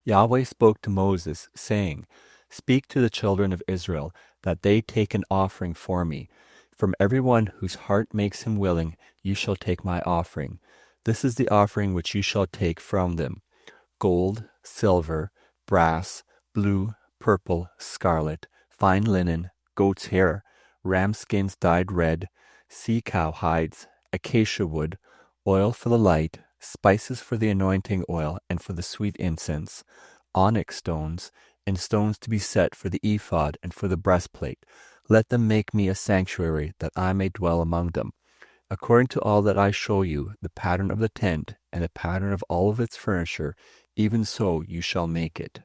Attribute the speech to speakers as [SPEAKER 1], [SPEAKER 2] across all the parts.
[SPEAKER 1] Yahweh spoke to Moses, saying, Speak to the children of Israel, that they take an offering for me. From everyone whose heart makes him willing, you shall take my offering. This is the offering which you shall take from them: gold, silver, brass, blue, purple, scarlet, fine linen, goat's hair, ram skins dyed red, sea-cow hides, acacia wood, oil for the light, spices for the anointing oil and for the sweet incense, onyx stones, and stones to be set for the ephod and for the breastplate. Let them make me a sanctuary, that I may dwell among them. According to all that I show you, the pattern of the tent, and the pattern of all of its furniture, even so you shall make it.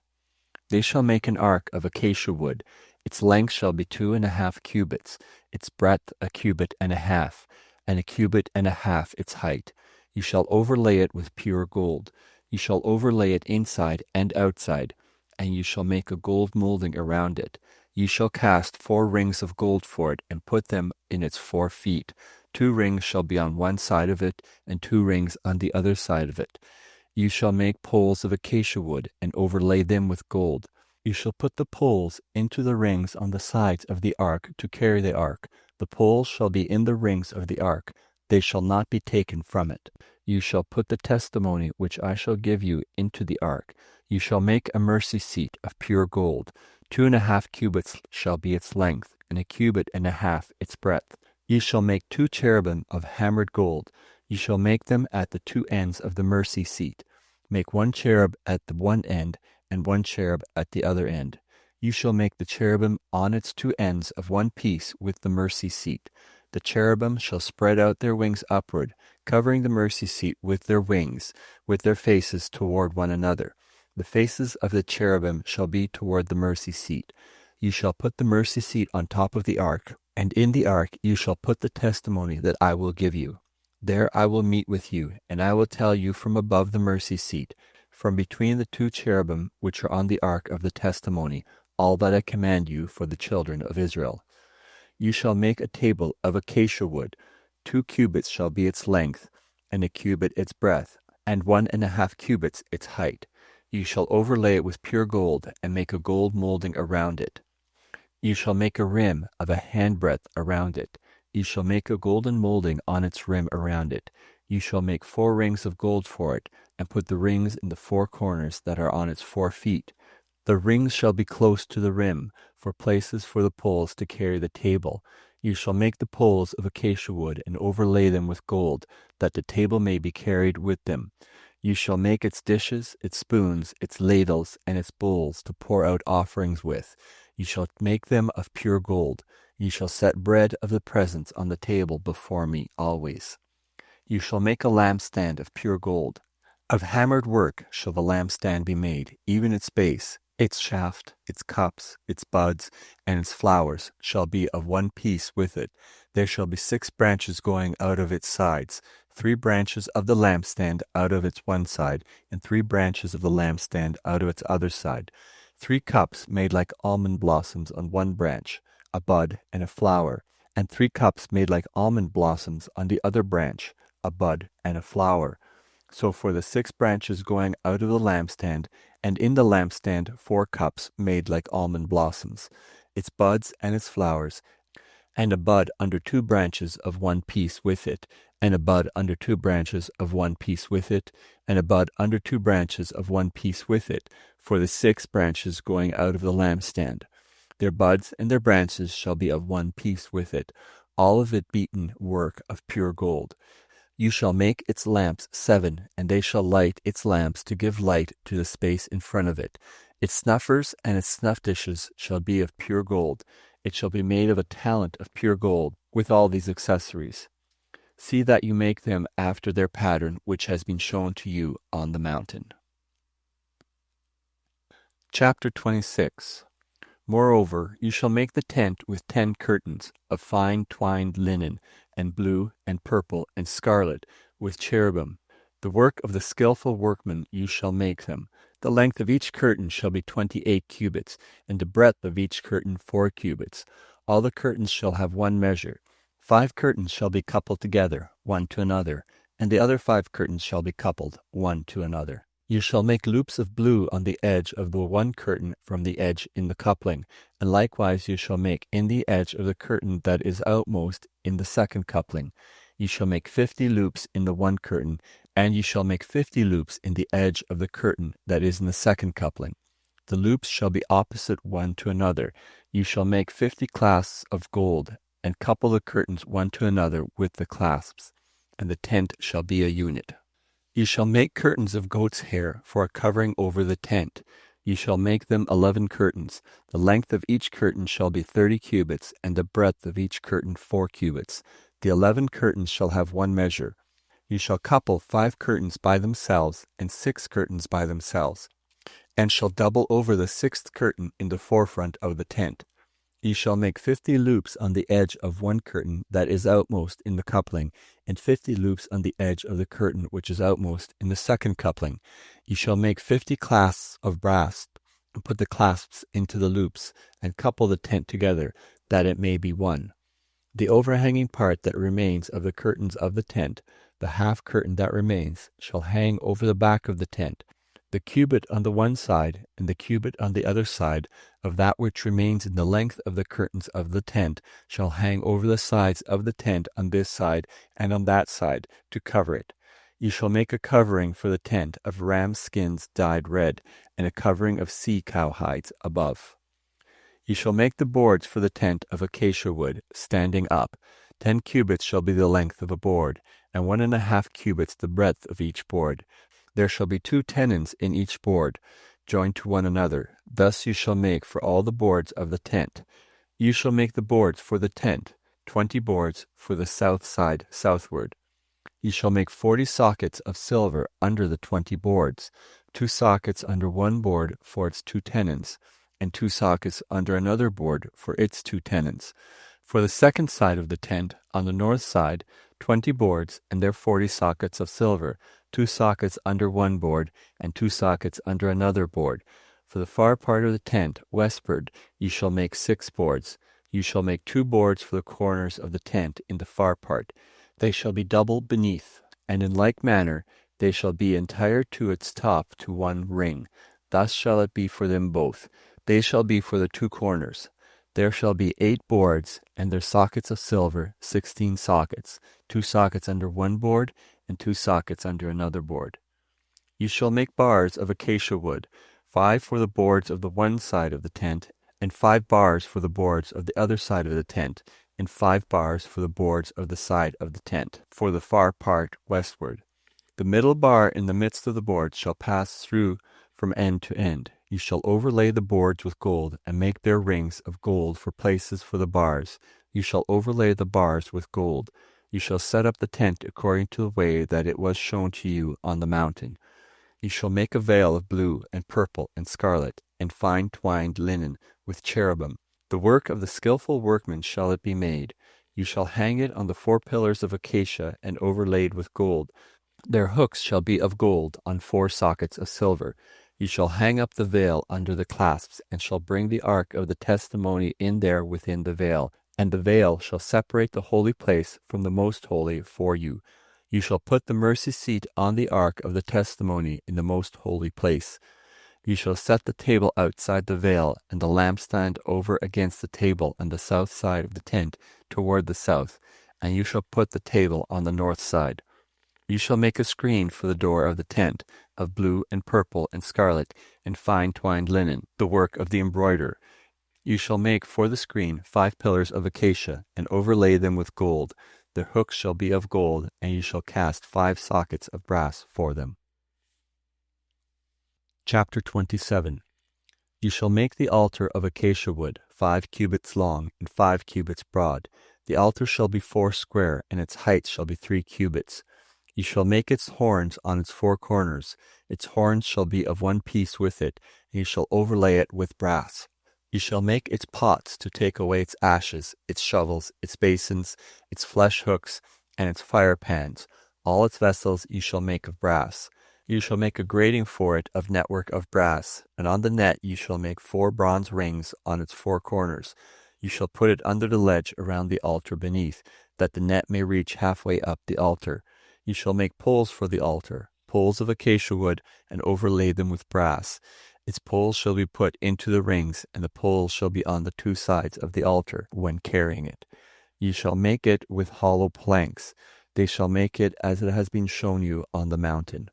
[SPEAKER 1] They shall make an ark of acacia wood. Its length shall be 2.5 cubits, its breadth 1.5 cubits, and 1.5 cubits its height. You shall overlay it with pure gold. You shall overlay it inside and outside, and you shall make a gold molding around it. You shall cast 4 rings of gold for it, and put them in its 4 feet. 2 rings shall be on one side of it, and 2 rings on the other side of it. You shall make poles of acacia wood, and overlay them with gold. You shall put the poles into the rings on the sides of the ark to carry the ark. The poles shall be in the rings of the ark. They shall not be taken from it. You shall put the testimony which I shall give you into the ark. You shall make a mercy seat of pure gold. 2.5 cubits shall be its length, and 1.5 cubits its breadth. You shall make 2 cherubim of hammered gold. You shall make them at the 2 ends of the mercy seat. Make 1 cherub at the one end, and 1 cherub at the other end. You shall make the cherubim on its 2 ends of one piece with the mercy seat. The cherubim shall spread out their wings upward, covering the mercy seat with their wings, with their faces toward one another. The faces of the cherubim shall be toward the mercy seat. You shall put the mercy seat on top of the ark, and in the ark you shall put the testimony that I will give you. There I will meet with you, and I will tell you from above the mercy seat, from between the 2 cherubim which are on the ark of the testimony, all that I command you for the children of Israel. You shall make a table of acacia wood. 2 cubits shall be its length, and 1 cubit its breadth, and 1.5 cubits its height. You shall overlay it with pure gold, and make a gold molding around it. You shall make a rim of a handbreadth around it. You shall make a golden molding on its rim around it. You shall make 4 rings of gold for it, and put the rings in the 4 corners that are on its 4 feet. The rings shall be close to the rim, for places for the poles to carry the table. You shall make the poles of acacia wood, and overlay them with gold, that the table may be carried with them. You shall make its dishes, its spoons, its ladles, and its bowls to pour out offerings with. You shall make them of pure gold. You shall set bread of the presence on the table before me always. You shall make a lampstand of pure gold. Of hammered work shall the lampstand be made, even its base, its shaft, its cups, its buds, and its flowers shall be of one piece with it. There shall be 6 branches going out of its sides, 3 branches of the lampstand out of its one side, and 3 branches of the lampstand out of its other side. 3 cups made like almond blossoms on one branch, a bud and a flower, and 3 cups made like almond blossoms on the other branch, a bud and a flower. So for the 6 branches going out of the lampstand, and in the lampstand 4 cups made like almond blossoms, its buds and its flowers, and a bud under 2 branches of one piece with it, and a bud under 2 branches of one piece with it, and a bud under 2 branches of one piece with it, for the 6 branches going out of the lampstand. Their buds and their branches shall be of one piece with it, all of it beaten work of pure gold. You shall make its lamps 7, and they shall light its lamps to give light to the space in front of it. Its snuffers and its snuff dishes shall be of pure gold. It shall be made of a talent of pure gold, with all these accessories. See that you make them after their pattern which has been shown to you on the mountain. Chapter 26. Moreover, you shall make the tent with 10 curtains of fine twined linen, and blue, and purple, and scarlet, with cherubim. The work of the skillful workman you shall make them. The length of each curtain shall be 28 cubits, and the breadth of each curtain 4 cubits. All the curtains shall have one measure. 5 curtains shall be coupled together, one to another, and the other 5 curtains shall be coupled, one to another. You shall make loops of blue on the edge of the one curtain from the edge in the coupling, and likewise you shall make in the edge of the curtain that is outmost in the second coupling. You shall make 50 loops in the one curtain, and you shall make 50 loops in the edge of the curtain that is in the second coupling. The loops shall be opposite one to another. You shall make 50 clasps of gold, and couple the curtains one to another with the clasps, and the tent shall be a unit. You shall make curtains of goat's hair for a covering over the tent. You shall make them 11 curtains. The length of each curtain shall be 30 cubits, and the breadth of each curtain 4 cubits. The 11 curtains shall have one measure. You shall couple 5 curtains by themselves, and 6 curtains by themselves, and shall double over the 6th curtain in the forefront of the tent. You shall make 50 loops on the edge of one curtain that is outmost in the coupling, and 50 loops on the edge of the curtain which is outmost in the second coupling. You shall make 50 clasps of brass, and put the clasps into the loops, and couple the tent together, that it may be one. The overhanging part that remains of the curtains of the tent, the half curtain that remains, shall hang over the back of the tent. The cubit on the one side, and the cubit on the other side, of that which remains in the length of the curtains of the tent, shall hang over the sides of the tent on this side and on that side, to cover it. You shall make a covering for the tent of ram skins dyed red, and a covering of sea-cow hides above. You shall make the boards for the tent of acacia wood, standing up. 10 cubits shall be the length of a board, and 1.5 cubits the breadth of each board. There shall be 2 tenons in each board, joined to one another. Thus you shall make for all the boards of the tent. You shall make the boards for the tent, 20 boards for the south side southward. You shall make 40 sockets of silver under the 20 boards, 2 sockets under one board for its 2 tenons, and 2 sockets under another board for its 2 tenons. For the second side of the tent, on the north side, 20 boards and their 40 sockets of silver, 2 sockets under one board, and 2 sockets under another board. For the far part of the tent, westward, you shall make 6 boards. You shall make 2 boards for the corners of the tent in the far part. They shall be double beneath, and in like manner they shall be entire to its top to one ring. Thus shall it be for them both. They shall be for the 2 corners. There shall be 8 boards, and their sockets of silver, 16 sockets, 2 sockets under one board, and 2 sockets under another board. You shall make bars of acacia wood, 5 for the boards of the one side of the tent, and 5 bars for the boards of the other side of the tent, and 5 bars for the boards of the side of the tent, for the far part westward. The middle bar in the midst of the boards shall pass through from end to end. You shall overlay the boards with gold, and make their rings of gold for places for the bars. You shall overlay the bars with gold. You shall set up the tent according to the way that it was shown to you on the mountain. You shall make a veil of blue and purple and scarlet, and fine twined linen, with cherubim. The work of the skillful workman shall it be made. You shall hang it on the 4 pillars of acacia, and overlaid with gold. Their hooks shall be of gold, on 4 sockets of silver. You shall hang up the veil under the clasps, and shall bring the ark of the testimony in there within the veil, and the veil shall separate the holy place from the most holy for you. You shall put the mercy seat on the ark of the testimony in the most holy place. You shall set the table outside the veil, and the lampstand over against the table on the south side of the tent toward the south, and you shall put the table on the north side. You shall make a screen for the door of the tent, of blue and purple and scarlet, and fine twined linen, the work of the embroiderer. You shall make for the screen 5 pillars of acacia, and overlay them with gold. Their hooks shall be of gold, and you shall cast 5 sockets of brass for them. Chapter 27. You shall make the altar of acacia wood, 5 cubits long, and 5 cubits broad. The altar shall be 4 square, and its height shall be 3 cubits. You shall make its horns on its 4 corners. Its horns shall be of one piece with it, and you shall overlay it with brass. You shall make its pots to take away its ashes, its shovels, its basins, its flesh hooks, and its fire pans. All its vessels you shall make of brass. You shall make a grating for it of network of brass, and on the net you shall make 4 bronze rings on its 4 corners. You shall put it under the ledge around the altar beneath, that the net may reach halfway up the altar. You shall make poles for the altar, poles of acacia wood, and overlay them with brass. Its poles shall be put into the rings, and the poles shall be on the two sides of the altar when carrying it. Ye shall make it with hollow planks. They shall make it as it has been shown you on the mountain.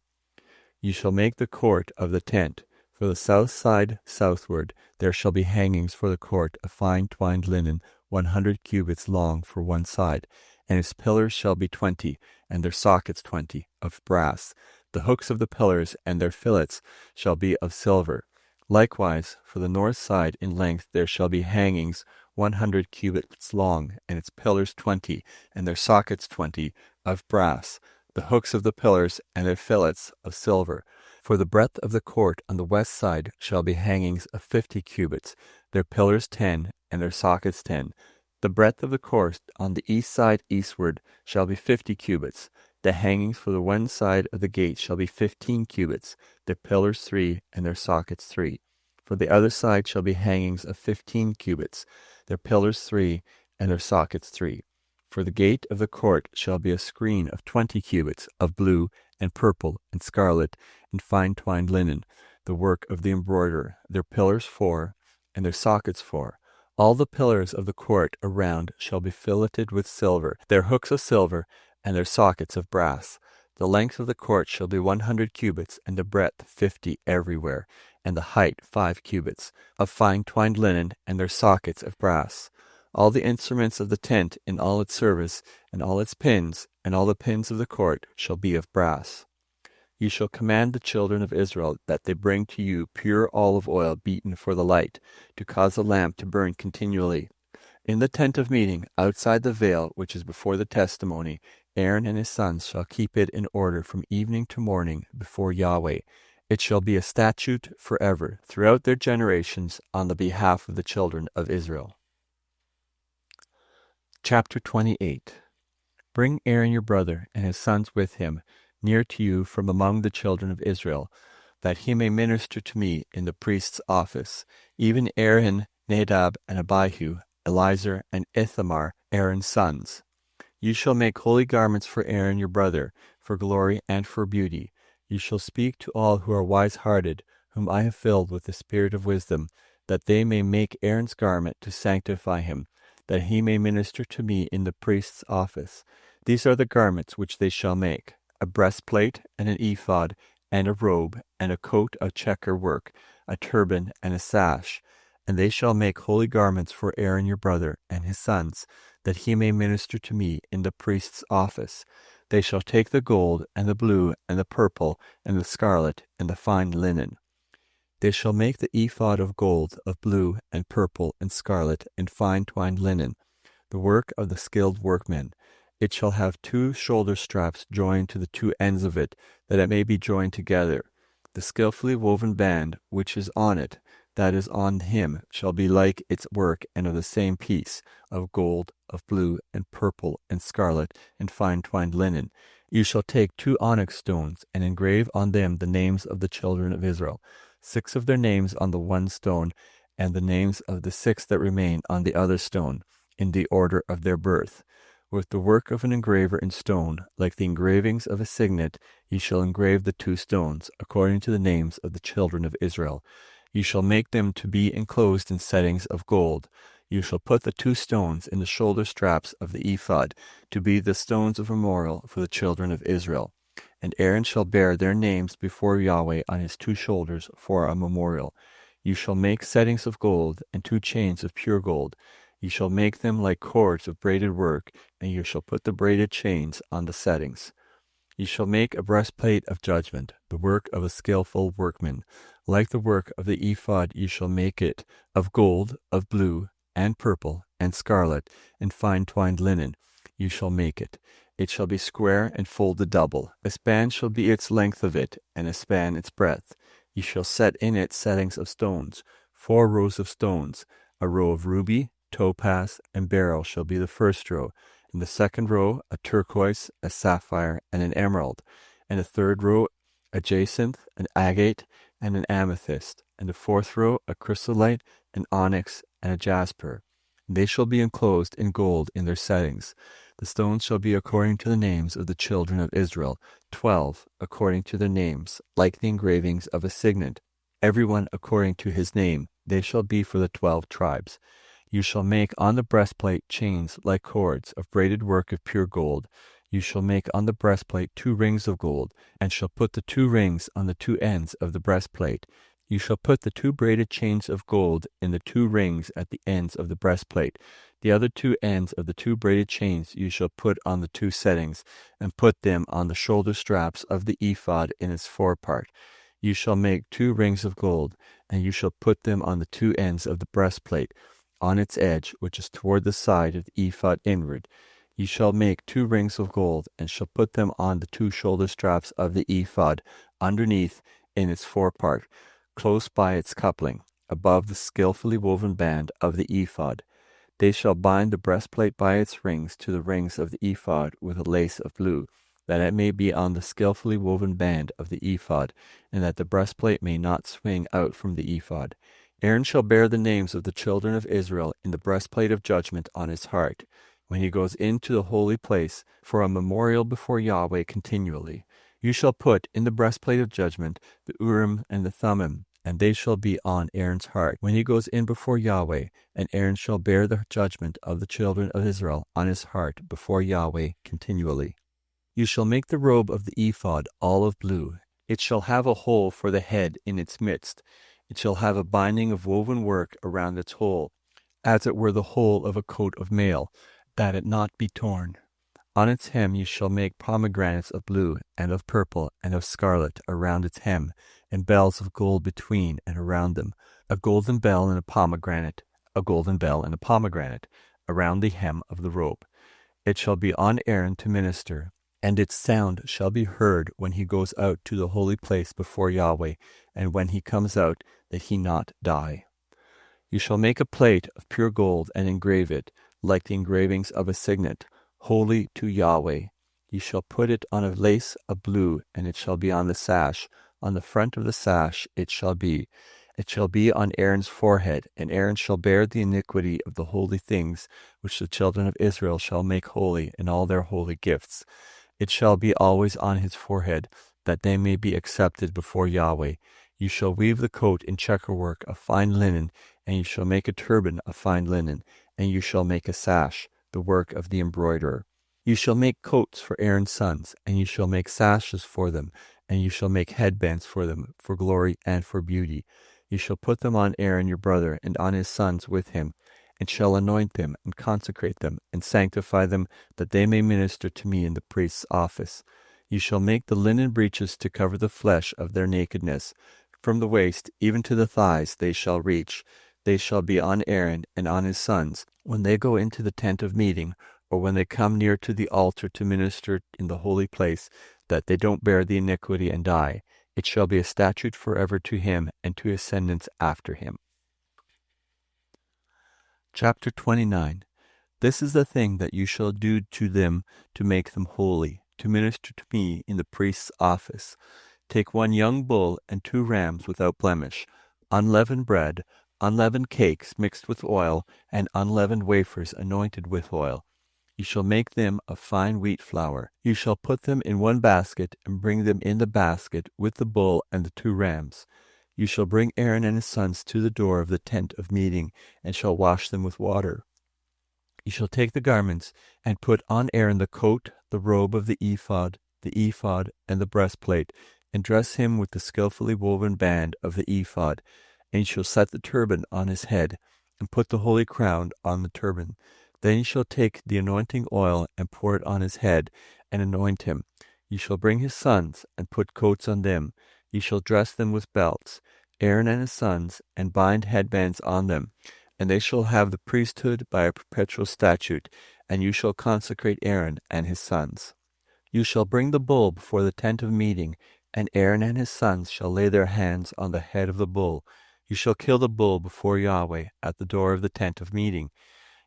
[SPEAKER 1] You shall make the court of the tent. For the south side southward there shall be hangings for the court of fine twined linen, 100 cubits long for one side, and its pillars shall be 20, and their sockets 20, of brass. The hooks of the pillars and their fillets shall be of silver. Likewise, for the north side in length there shall be hangings 100 cubits long, and its pillars 20, and their sockets 20, of brass. The hooks of the pillars and their fillets of silver. For the breadth of the court on the west side shall be hangings of 50 cubits, their pillars 10, and their sockets 10. The breadth of the court on the east side eastward shall be 50 cubits. The hangings for the one side of the gate shall be 15 cubits, their pillars 3, and their sockets 3. For the other side shall be hangings of 15 cubits, their pillars 3, and their sockets 3. For the gate of the court shall be a screen of 20 cubits, of blue, and purple, and scarlet, and fine twined linen, the work of the embroiderer, their pillars 4, and their sockets 4. All the pillars of the court around shall be filleted with silver, their hooks of silver, and their sockets of brass. The length of the court shall be 100 cubits, and the breadth 50 everywhere, and the height 5 cubits, of fine twined linen, and their sockets of brass. All the instruments of the tent in all its service, and all its pins, and all the pins of the court shall be of brass. You shall command the children of Israel that they bring to you pure olive oil beaten for the light, to cause the lamp to burn continually. In the tent of meeting, outside the veil which is before the testimony, Aaron and his sons shall keep it in order from evening to morning before Yahweh. It shall be a statute forever, throughout their generations, on the behalf of the children of Israel. Chapter 28. Bring Aaron your brother and his sons with him near to you from among the children of Israel, that he may minister to me in the priest's office, even Aaron, Nadab, and Abihu, Eleazar, and Ithamar, Aaron's sons. You shall make holy garments for Aaron your brother, for glory and for beauty. You shall speak to all who are wise-hearted, whom I have filled with the spirit of wisdom, that they may make Aaron's garment to sanctify him, that he may minister to me in the priest's office. These are the garments which they shall make: a breastplate, and an ephod, and a robe, and a coat of checker work, a turban, and a sash. And they shall make holy garments for Aaron your brother and his sons, that he may minister to me in the priest's office. They shall take the gold, and the blue, and the purple, and the scarlet, and the fine linen. They shall make the ephod of gold, of blue, and purple, and scarlet, and fine twined linen, the work of the skilled workmen. It shall have 2 shoulder straps joined to the 2 ends of it, that it may be joined together. The skillfully woven band which is on it, that is on him, shall be like its work, and of the same piece, of gold, of blue, and purple, and scarlet, and fine twined linen. You shall take 2 onyx stones, and engrave on them the names of the children of Israel, 6 of their names on the one stone, and the names of the 6 that remain on the other stone, in the order of their birth. With the work of an engraver in stone, like the engravings of a signet, ye shall engrave the 2 stones, according to the names of the children of Israel. You shall make them to be enclosed in settings of gold. You shall put the 2 stones in the shoulder straps of the ephod, to be the stones of memorial for the children of Israel. And Aaron shall bear their names before Yahweh on his 2 shoulders for a memorial. You shall make settings of gold, and 2 chains of pure gold. You shall make them like cords of braided work, and you shall put the braided chains on the settings. You shall make a breastplate of judgment, the work of a skillful workman. Like the work of the ephod you shall make it, of gold, of blue, and purple, and scarlet, and fine twined linen. You shall make it. It shall be square and folded double. A span shall be its length of it, and a span its breadth. You shall set in it settings of stones, 4 rows of stones. A row of ruby, topaz, and beryl shall be the first row. In the second row, a turquoise, a sapphire, and an emerald. And the third row, a jacinth, an agate, and an amethyst. And the fourth row, a chrysolite, an onyx, and a jasper. And they shall be enclosed in gold in their settings. The stones shall be according to the names of the children of Israel, 12 according to their names, like the engravings of a signet, every one according to his name. They shall be for the 12 tribes. You shall make on the breastplate chains like cords of braided work of pure gold. You shall make on the breastplate 2 rings of gold, and shall put the 2 rings on the 2 ends of the breastplate. You shall put the 2 braided chains of gold in the 2 rings at the ends of the breastplate. The other 2 ends of the 2 braided chains you shall put on the 2 settings, and put them on the shoulder straps of the ephod in its forepart. You shall make 2 rings of gold, and you shall put them on the 2 ends of the breastplate, on its edge, which is toward the side of the ephod inward. You shall make 2 rings of gold, and shall put them on the 2 shoulder straps of the ephod, underneath in its forepart, close by its coupling, above the skillfully woven band of the ephod. They shall bind the breastplate by its rings to the rings of the ephod with a lace of blue, that it may be on the skillfully woven band of the ephod, and that the breastplate may not swing out from the ephod. Aaron shall bear the names of the children of Israel in the breastplate of judgment on his heart, when he goes into the holy place, for a memorial before Yahweh continually. You shall put in the breastplate of judgment the Urim and the Thummim, and they shall be on Aaron's heart when he goes in before Yahweh, and Aaron shall bear the judgment of the children of Israel on his heart before Yahweh continually. You shall make the robe of the ephod olive blue. It shall have a hole for the head in its midst. It shall have a binding of woven work around its hole, as it were the hole of a coat of mail, that it not be torn. On its hem you shall make pomegranates of blue, and of purple, and of scarlet around its hem, and bells of gold between and around them, a golden bell and a pomegranate, around the hem of the robe. It shall be on Aaron to minister, and its sound shall be heard when he goes out to the holy place before Yahweh, and when he comes out, that he not die. You shall make a plate of pure gold, and engrave it, like the engravings of a signet, holy to Yahweh. You shall put it on a lace of blue, and it shall be on the sash. On the front of the sash it shall be. It shall be on Aaron's forehead, and Aaron shall bear the iniquity of the holy things, which the children of Israel shall make holy in all their holy gifts. It shall be always on his forehead, that they may be accepted before Yahweh. You shall weave the coat in checkerwork of fine linen, and you shall make a turban of fine linen, and you shall make a sash, the work of the embroiderer. You shall make coats for Aaron's sons, and you shall make sashes for them, and you shall make headbands for them, for glory and for beauty. You shall put them on Aaron your brother, and on his sons with him, and shall anoint them, and consecrate them, and sanctify them, that they may minister to me in the priest's office. You shall make the linen breeches to cover the flesh of their nakedness. From the waist even to the thighs they shall reach. They shall be on Aaron and on his sons, when they go into the tent of meeting, or when they come near to the altar to minister in the holy place, that they don't bear the iniquity and die. It shall be a statute forever to him and to his descendants after him. Chapter 29. This is the thing that you shall do to them to make them holy, to minister to me in the priest's office. Take 1 young bull and 2 rams without blemish, unleavened bread, unleavened cakes mixed with oil, and unleavened wafers anointed with oil. You shall make them of fine wheat flour. You shall put them in 1 basket, and bring them in the basket with the bull and the 2 rams. You shall bring Aaron and his sons to the door of the tent of meeting, and shall wash them with water. You shall take the garments, and put on Aaron the coat, the robe of the ephod, and the breastplate, and dress him with the skillfully woven band of the ephod. And you shall set the turban on his head, and put the holy crown on the turban. Then you shall take the anointing oil, and pour it on his head, and anoint him. You shall bring his sons, and put coats on them. You shall dress them with belts, Aaron and his sons, and bind headbands on them. And they shall have the priesthood by a perpetual statute, and you shall consecrate Aaron and his sons. You shall bring the bull before the tent of meeting, and Aaron and his sons shall lay their hands on the head of the bull. You shall kill the bull before Yahweh at the door of the tent of meeting.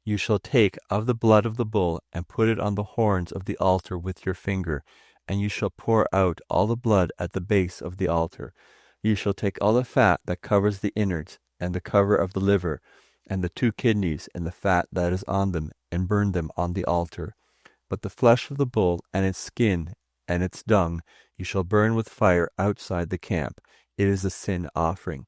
[SPEAKER 1] You shall take of the blood of the bull, and put it on the horns of the altar with your finger, and you shall pour out all the blood at the base of the altar. You shall take all the fat that covers the innards, and the cover of the liver, and the 2 kidneys, and the fat that is on them, and burn them on the altar. but the flesh of the bull and its skin and its dung you shall burn with fire outside the camp. It is a sin offering.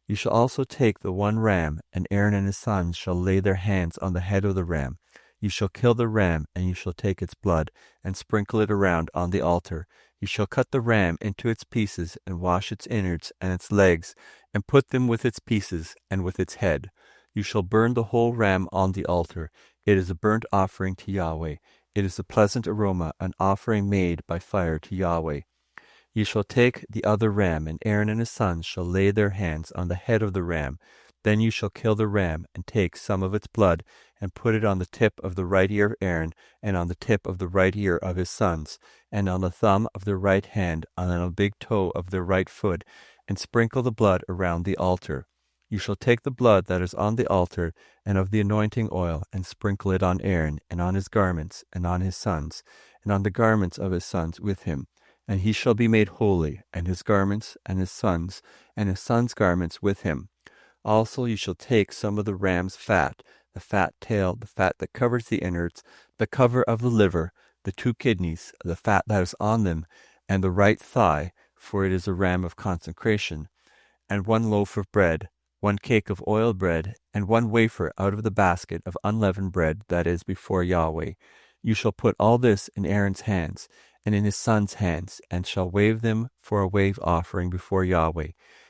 [SPEAKER 1] You shall also take the one ram, and Aaron and his sons shall lay their hands on the head of the ram. You shall kill the ram, and you shall take its blood, and sprinkle it around on the altar. You shall cut the ram into its pieces, and wash its innards and its legs, and put them with its pieces and with its head. You shall burn the whole ram on the altar. It is a burnt offering to Yahweh. It is a pleasant aroma, an offering made by fire to Yahweh. You shall take the other ram, and Aaron and his sons shall lay their hands on the head of the ram. Then you shall kill the ram, and take some of its blood, and put it on the tip of the right ear of Aaron, and on the tip of the right ear of his sons, and on the thumb of their right hand, and on the big toe of their right foot, and sprinkle the blood around the altar. You shall take the blood that is on the altar, and of the anointing oil, and sprinkle it on Aaron, and on his garments, and on his sons, and on the garments of his sons with him. And he shall be made holy, and his garments, and his sons' garments with him. Also you shall take some of the ram's fat, the fat tail, the fat that covers the innards, the cover of the liver, the 2 kidneys, the fat that is on them, and the right thigh, for it is a ram of consecration, and 1 loaf of bread, 1 cake of oiled bread, and 1 wafer out of the basket of unleavened bread that is before Yahweh. You shall put all this in Aaron's hands, and in his sons' hands, and shall wave them for a wave offering before Yahweh.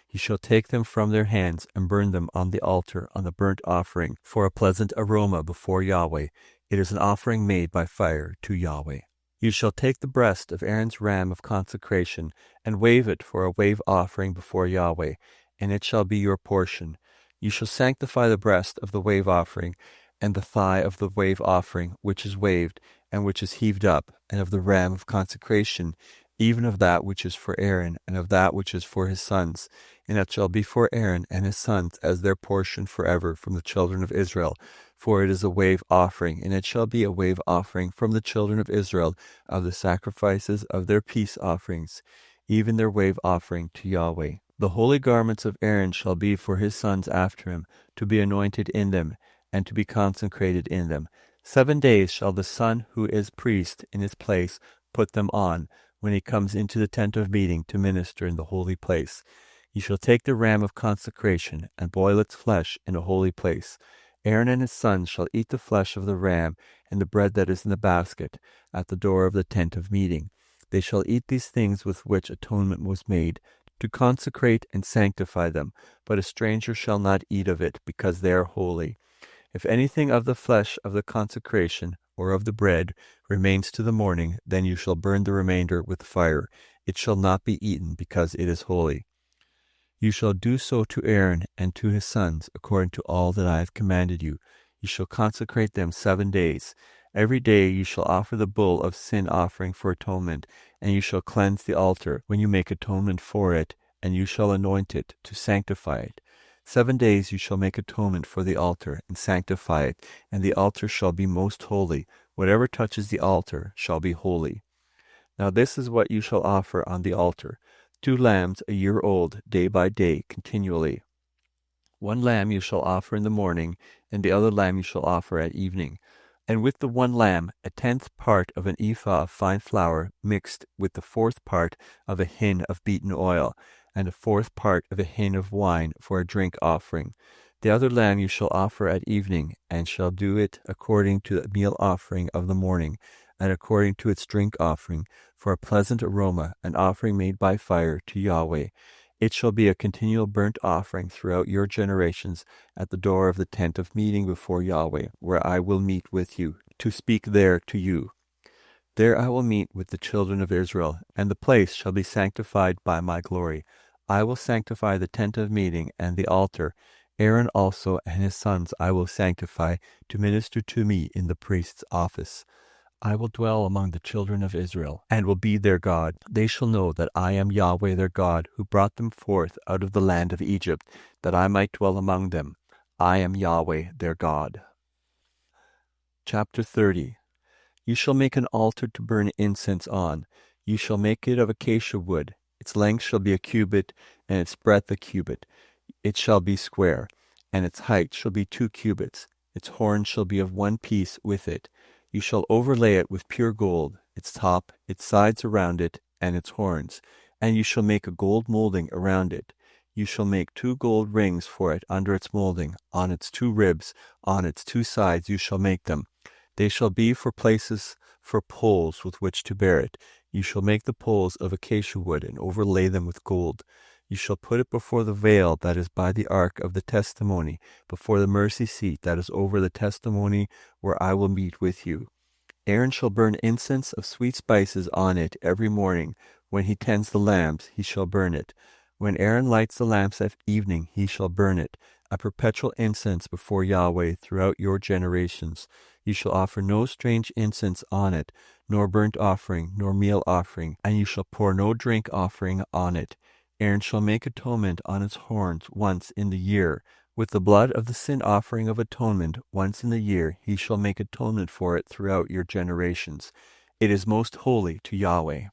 [SPEAKER 1] You shall take them from their hands, and burn them on the altar on the burnt offering for a pleasant aroma before Yahweh. It is an offering made by fire to Yahweh. You shall take the breast of Aaron's ram of consecration, and wave it for a wave offering before Yahweh, and it shall be your portion. You shall sanctify the breast of the wave offering, and the thigh of the wave offering, which is waved, and which is heaved up, and of the ram of consecration, even of that which is for Aaron, and of that which is for his sons. And it shall be for Aaron and his sons as their portion forever from the children of Israel, for it is a wave offering, and it shall be a wave offering from the children of Israel of the sacrifices of their peace offerings, even their wave offering to Yahweh. The holy garments of Aaron shall be for his sons after him, to be anointed in them, and to be consecrated in them. 7 days shall the son who is priest in his place put them on, when he comes into the tent of meeting to minister in the holy place. You shall take the ram of consecration, and boil its flesh in a holy place. Aaron and his sons shall eat the flesh of the ram, and the bread that is in the basket, at the door of the tent of meeting. They shall eat these things with which atonement was made, to consecrate and sanctify them, but a stranger shall not eat of it, because they are holy. If anything of the flesh of the consecration, or of the bread, remains to the morning, then you shall burn the remainder with fire. It shall not be eaten, because it is holy. You shall do so to Aaron and to his sons, according to all that I have commanded you. You shall consecrate them 7 days. Every day you shall offer the bull of sin offering for atonement, and you shall cleanse the altar when you make atonement for it, and you shall anoint it to sanctify it. 7 days you shall make atonement for the altar, and sanctify it, and the altar shall be most holy. Whatever touches the altar shall be holy. Now this is what you shall offer on the altar: 2 lambs a year old, day by day, continually. 1 lamb you shall offer in the morning, and the other lamb you shall offer at evening. And with the 1 lamb, 1/10 part of an ephah of fine flour, mixed with the 4th part of a hin of beaten oil, and a 4th part of a hin of wine for a drink offering. The other lamb you shall offer at evening, and shall do it according to the meal offering of the morning, and according to its drink offering, for a pleasant aroma, an offering made by fire to Yahweh. It shall be a continual burnt offering throughout your generations at the door of the tent of meeting before Yahweh, where I will meet with you, to speak there to you. There I will meet with the children of Israel, and the place shall be sanctified by my glory. I will sanctify the tent of meeting and the altar. Aaron also and his sons I will sanctify to minister to me in the priest's office. I will dwell among the children of Israel, and will be their God. They shall know that I am Yahweh their God, who brought them forth out of the land of Egypt, that I might dwell among them. I am Yahweh their God. Chapter 30. You shall make an altar to burn incense on. You shall make it of acacia wood. Its length shall be a cubit, and its breadth a cubit. It shall be square, and its height shall be 2 cubits. Its horn shall be of 1 piece with it. You shall overlay it with pure gold, its top, its sides around it, and its horns. And you shall make a gold molding around it. You shall make 2 gold rings for it under its molding, on its 2 ribs, on its 2 sides you shall make them. They shall be for places for poles with which to bear it. You shall make the poles of acacia wood and overlay them with gold. You shall put it before the veil that is by the ark of the testimony, before the mercy seat that is over the testimony, where I will meet with you. Aaron shall burn incense of sweet spices on it every morning. When he tends the lamps, he shall burn it. When Aaron lights the lamps at evening, he shall burn it, a perpetual incense before Yahweh throughout your generations. You shall offer no strange incense on it, nor burnt offering, nor meal offering, and you shall pour no drink offering on it. Aaron shall make atonement on its horns once in the year. With the blood of the sin offering of atonement once in the year, he shall make atonement for it throughout your generations. It is most holy to Yahweh.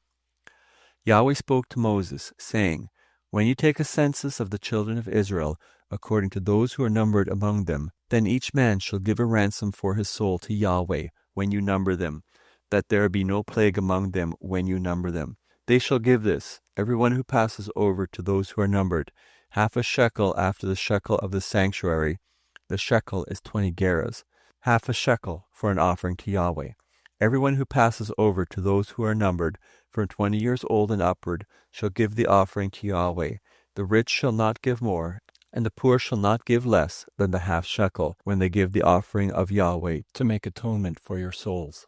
[SPEAKER 1] Yahweh spoke to Moses, saying, When you take a census of the children of Israel, according to those who are numbered among them, then each man shall give a ransom for his soul to Yahweh when you number them, that there be no plague among them when you number them. They shall give this, everyone who passes over to those who are numbered, half a shekel after the shekel of the sanctuary. The shekel is 20 gerahs, half a shekel for an offering to Yahweh. Everyone who passes over to those who are numbered, from 20 years old and upward, shall give the offering to Yahweh. The rich shall not give more, and the poor shall not give less than the half shekel, when they give the offering of Yahweh to make atonement for your souls.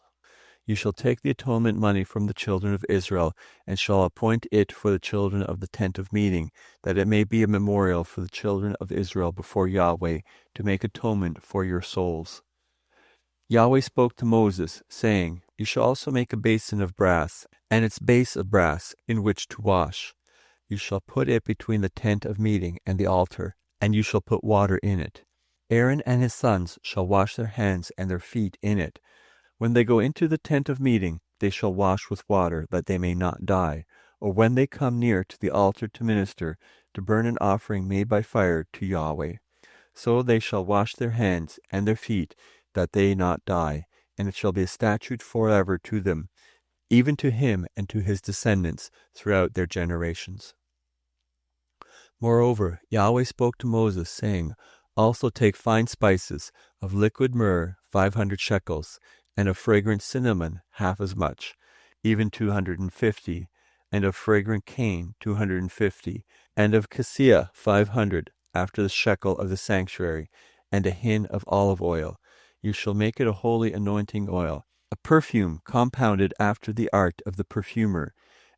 [SPEAKER 1] You shall take the atonement money from the children of Israel, and shall appoint it for the children of the tent of meeting, that it may be a memorial for the children of Israel before Yahweh, to make atonement for your souls. Yahweh spoke to Moses, saying, You shall also make a basin of brass, and its base of brass, in which to wash. You shall put it between the tent of meeting and the altar, and you shall put water in it. Aaron and his sons shall wash their hands and their feet in it. When they go into the tent of meeting, they shall wash with water, that they may not die. Or when they come near to the altar to minister, to burn an offering made by fire to Yahweh. So they shall wash their hands and their feet, that they not die, and it shall be a statute forever to them, even to him and to his descendants throughout their generations. Moreover, Yahweh spoke to Moses, saying, Also take fine spices, of liquid myrrh 500 shekels, and of fragrant cinnamon half as much, even 250, and of fragrant cane 250, and of cassia 500, after the shekel of the sanctuary, and a hin of olive oil. You shall make it a holy anointing oil, a perfume compounded after the art of the perfumer.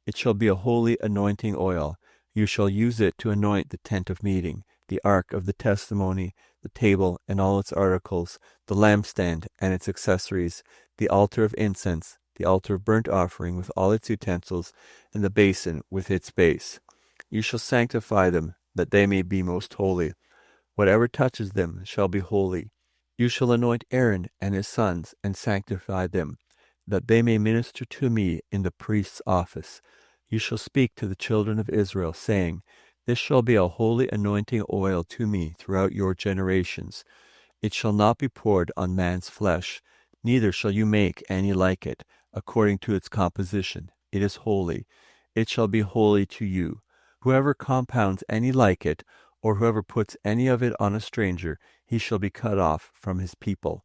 [SPEAKER 1] It shall be a holy anointing oil. You shall use it to anoint the tent of meeting, the ark of the testimony, the table and all its articles, the lampstand and its accessories, the altar of incense, the altar of burnt offering with all its utensils, and the basin with its base. You shall sanctify them, that they may be most holy. Whatever touches them shall be holy. You shall anoint Aaron and his sons, and sanctify them, that they may minister to me in the priest's office. You shall speak to the children of Israel, saying, This shall be a holy anointing oil to me throughout your generations. It shall not be poured on man's flesh, neither shall you make any like it, according to its composition. It is holy. It shall be holy to you. Whoever compounds any like it, or whoever puts any of it on a stranger, he shall be cut off from his people.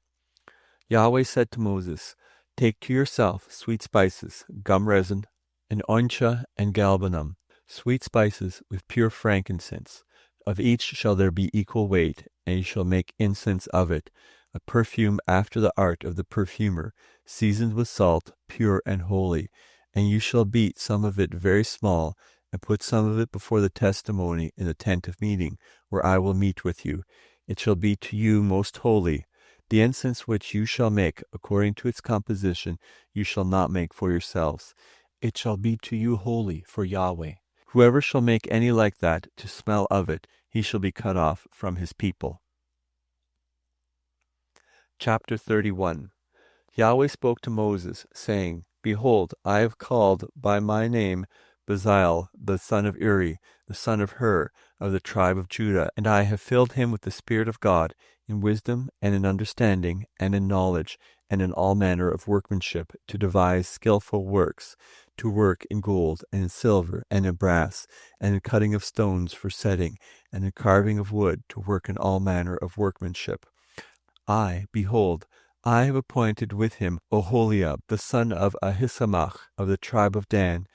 [SPEAKER 1] Yahweh said to Moses, Take to yourself sweet spices, gum resin, and onycha and galbanum, sweet spices with pure frankincense. Of each shall there be equal weight, and you shall make incense of it, a perfume after the art of the perfumer, seasoned with salt, pure and holy. And you shall beat some of it very small, and put some of it before the testimony in the tent of meeting, where I will meet with you. It shall be to you most holy. The incense which you shall make, according to its composition, you shall not make for yourselves. It shall be to you holy for Yahweh. Whoever shall make any like that to smell of it, he shall be cut off from his people. Chapter 31. Yahweh spoke to Moses, saying, Behold, I have called by my name Bezalel, the son of Uri, the the son of Hur, of the tribe of Judah, and I have filled him with the Spirit of God, in wisdom, and in understanding, and in knowledge, and in all manner of workmanship, to devise skillful works, to work in gold, and in silver, and in brass, and in cutting of stones for setting, and in carving of wood, to work in all manner of workmanship. Behold, I have appointed with him Oholiab, the son of Ahisamach, of the tribe of Dan,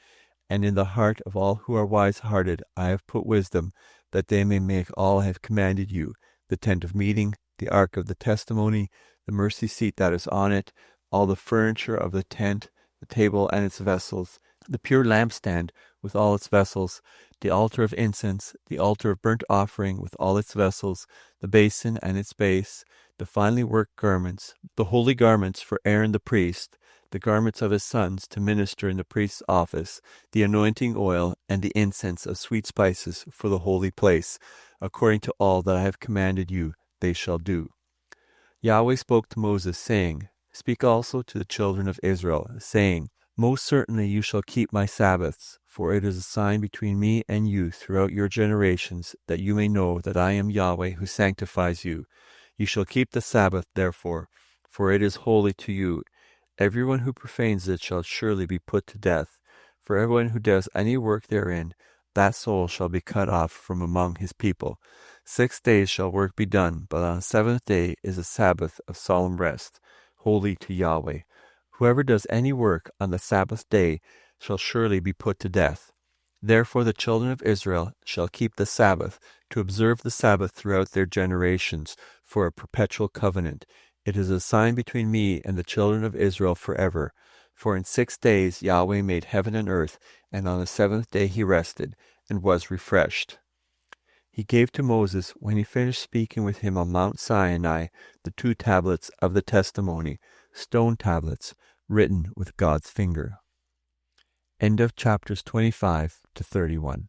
[SPEAKER 1] and in the heart of all who are wise-hearted I have put wisdom, that they may make all I have commanded you, the tent of meeting, the ark of the testimony, the mercy seat that is on it, all the furniture of the tent, the table and its vessels, the pure lampstand with all its vessels, the altar of incense, the altar of burnt offering with all its vessels, the basin and its base, the finely worked garments, the holy garments for Aaron the priest, the garments of his sons to minister in the priest's office, the anointing oil, and the incense of sweet spices for the holy place. According to all that I have commanded you, they shall do. Yahweh spoke to Moses, saying, Speak also to the children of Israel, saying, Most certainly you shall keep my Sabbaths, for it is a sign between me and you throughout your generations, that you may know that I am Yahweh who sanctifies you. You shall keep the Sabbath, therefore, for it is holy to you. Everyone who profanes it shall surely be put to death. For everyone who does any work therein, that soul shall be cut off from among his people. 6 days shall work be done, but on the seventh day is a Sabbath of solemn rest, holy to Yahweh. Whoever does any work on the Sabbath day shall surely be put to death. Therefore the children of Israel shall keep the Sabbath, to observe the Sabbath throughout their generations, for a perpetual covenant. It is a sign between me and the children of Israel forever. For in 6 days Yahweh made heaven and earth, and on the seventh day he rested, and was refreshed. He gave to Moses, when he finished speaking with him on Mount Sinai, the 2 tablets of the testimony, stone tablets, written with God's finger. End of chapters 25 to 31.